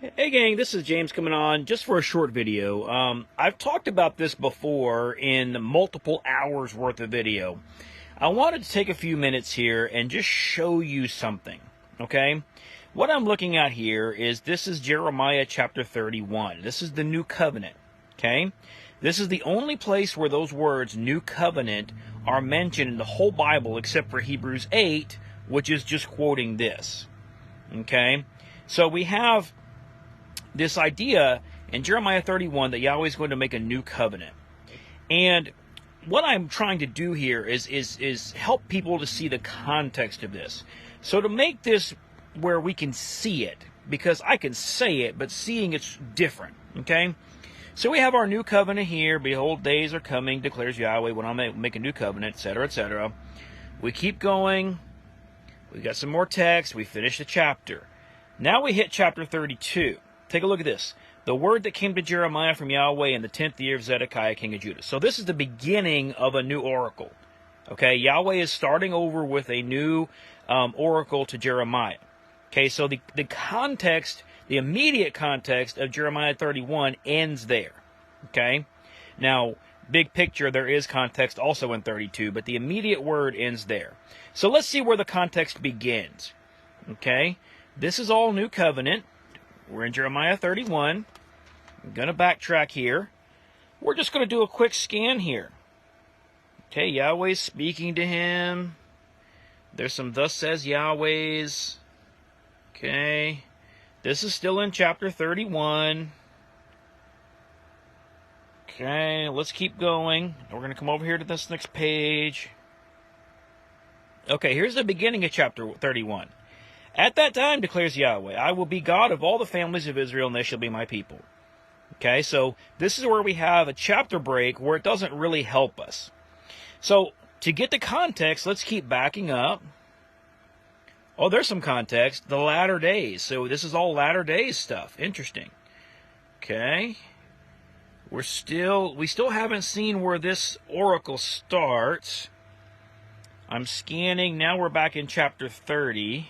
Hey gang, this is James coming on just for a short video. I've talked about this before in multiple hours worth of video. I wanted to take a few minutes here and just show you something, okay? What I'm looking at here is this is Jeremiah chapter 31. This is the New Covenant, okay? This is the only place where those words, New Covenant, are mentioned in the whole Bible except for Hebrews 8, which is just quoting this, okay? So we have this idea in Jeremiah 31 that Yahweh is going to make a new covenant. And what I'm trying to do here is help people to see the context of this. So to make this where we can see it, because I can say it, but seeing it's different, okay? So we have our new covenant here. Behold, days are coming, declares Yahweh, when I make a new covenant, etc., etc. We keep going. We got some more text. We finish the chapter. Now we hit chapter 32. Take a look at this. The word that came to Jeremiah from Yahweh in the 10th year of Zedekiah, king of Judah. So this is the beginning of a new oracle. Okay, Yahweh is starting over with a new oracle to Jeremiah. Okay, so the context, the immediate context of Jeremiah 31 ends there. Okay, now, big picture, there is context also in 32, but the immediate word ends there. So let's see where the context begins. Okay, this is all new covenant. We're in Jeremiah 31. I'm going to backtrack here. We're just going to do a quick scan here. Okay, Yahweh's speaking to him. There's some thus says Yahweh's. Okay. This is still in chapter 31. Okay, let's keep going. We're going to come over here to this next page. Okay, here's the beginning of chapter 31. At that time, declares Yahweh, I will be God of all the families of Israel, and they shall be my people. Okay, so this is where we have a chapter break where it doesn't really help us. So, to get the context, let's keep backing up. Oh, there's some context. The latter days. So this is all latter days stuff. Interesting. Okay. We still haven't seen where this oracle starts. I'm scanning. Now we're back in chapter 30.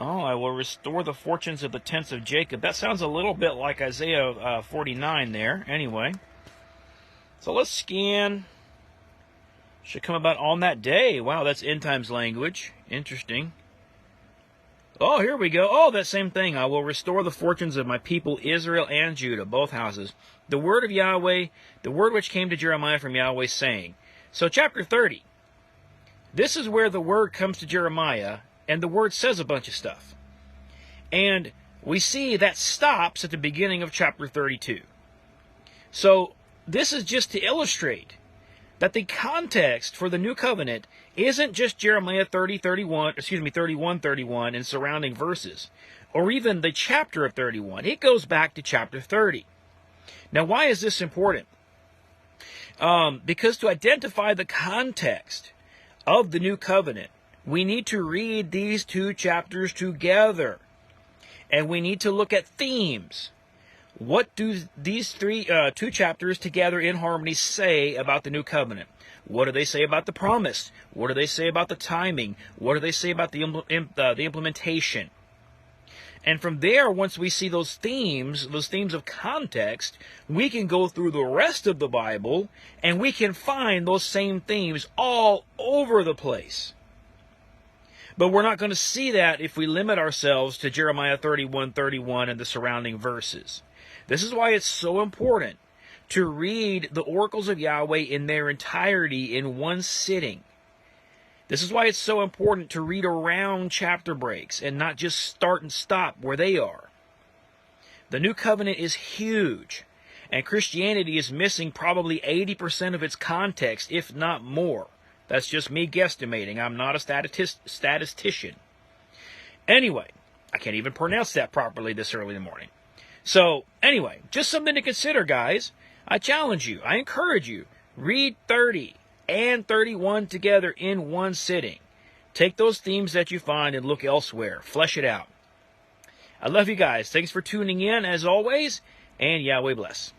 Oh, I will restore the fortunes of the tents of Jacob. That sounds a little bit like Isaiah 49 there. Anyway. So let's scan. Should come about on that day. Wow, that's end times language. Interesting. Oh, here we go. Oh, that same thing. I will restore the fortunes of my people, Israel and Judah, both houses. The word of Yahweh, the word which came to Jeremiah from Yahweh, saying. So chapter 30. This is where the word comes to Jeremiah, and the word says a bunch of stuff. And we see that stops at the beginning of chapter 32. So this is just to illustrate that the context for the new covenant isn't just Jeremiah 31, and surrounding verses, or even the chapter of 31. It goes back to chapter 30. Now, why is this important? Because to identify the context of the new covenant, we need to read these two chapters together. And we need to look at themes. What do these two chapters together in harmony say about the new covenant? What do they say about the promise? What do they say about the timing? What do they say about the implementation? And from there, once we see those themes of context, we can go through the rest of the Bible and we can find those same themes all over the place. But we're not going to see that if we limit ourselves to Jeremiah 31:31 and the surrounding verses. This is why it's so important to read the oracles of Yahweh in their entirety in one sitting. This is why it's so important to read around chapter breaks and not just start and stop where they are. The new covenant is huge, and Christianity is missing probably 80% of its context, if not more. That's just me guesstimating. I'm not a statistician. Anyway, I can't even pronounce that properly this early in the morning. So, anyway, just something to consider, guys. I challenge you. I encourage you. Read 30 and 31 together in one sitting. Take those themes that you find and look elsewhere. Flesh it out. I love you guys. Thanks for tuning in, as always, and Yahweh bless.